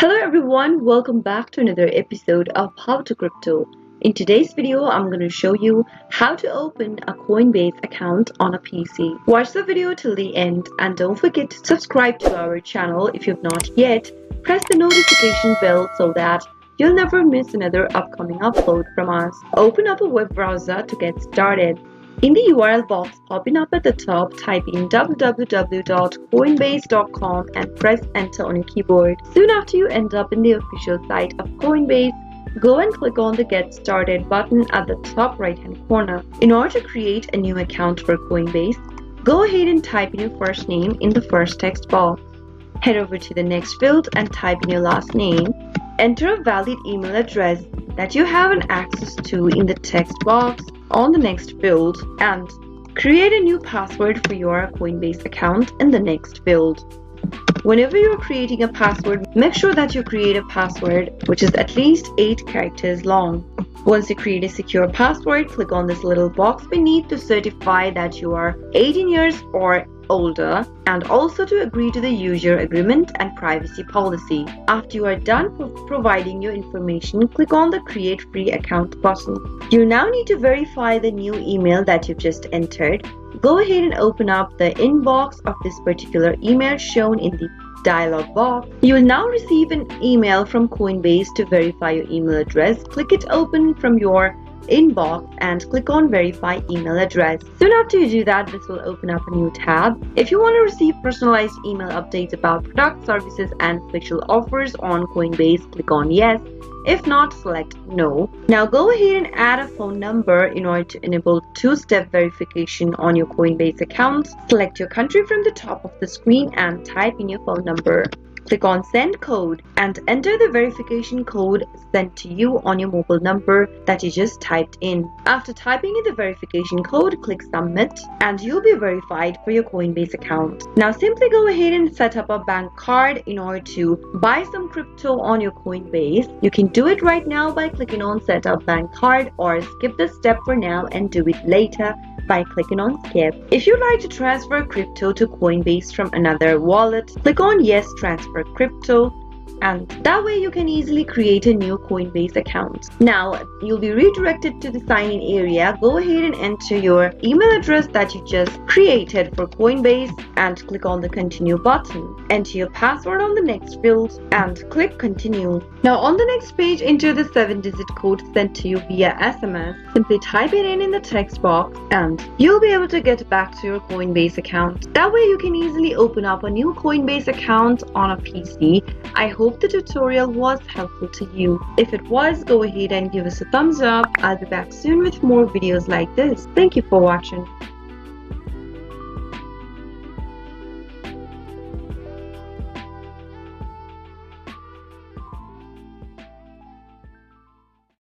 Hello everyone, welcome back to another episode of How to Crypto. In today's video, I'm going to show you how to open a Coinbase account on a PC. Watch the video till the end and don't forget to subscribe to our channel if you've not yet. Press the notification bell so that you'll never miss another upcoming upload from us. Open up a web browser to get started. In the URL box popping up at the top, type in www.coinbase.com and press enter on your keyboard. Soon after you end up in the official site of Coinbase, go and click on the Get Started button at the top right hand corner. In order to create a new account for Coinbase, go ahead and type in your first name in the first text box. Head over to the next field and type in your last name. Enter a valid email address that you have an access to in the text box on the next field and create a new password for your Coinbase account in the next field. Whenever you're creating a password, make sure that you create a password which is at least 8 characters long. Once you create a secure password, click on this little box beneath to certify that you are 18 years or older and also to agree to the user agreement and privacy policy. After you are done providing your information, click on the Create Free Account button. You now need to verify the new email that you've just entered. Go ahead and open up the inbox of this particular email shown in the dialog box. You will now receive an email from Coinbase to verify your email address. Click it open from your inbox and click on Verify Email Address. Soon after you do that, this will open up a new tab. If you want to receive personalized email updates about products, services, and special offers on Coinbase, click on Yes. If not, select No. Now go ahead and add a phone number in order to enable two-step verification on your Coinbase account. Select your country from the top of the screen and type in your phone number. Click on Send Code and enter the verification code sent to you on your mobile number that you just typed in. After typing in the verification code, click Submit and you'll be verified for your Coinbase account. Now simply go ahead and set up a bank card in order to buy some crypto on your Coinbase. You can do it right now by clicking on Set up Bank Card or skip this step for now and do it later by clicking on Skip. If you'd like to transfer crypto to Coinbase from another wallet, click on Yes, Transfer Crypto, and that way you can easily create a new Coinbase account. Now you'll be redirected to the sign-in area. Go ahead and enter your email address that you just created for Coinbase and click on the Continue button. Enter your password on the next field and click Continue. Now on the next page, enter the 7-digit code sent to you via SMS. Simply type it in the text box and you'll be able to get back to your Coinbase account. That way you can easily open up a new Coinbase account on a PC. I hope the tutorial was helpful to you. If it was, go ahead and give us a thumbs up. I'll be back soon with more videos like this. Thank you for watching.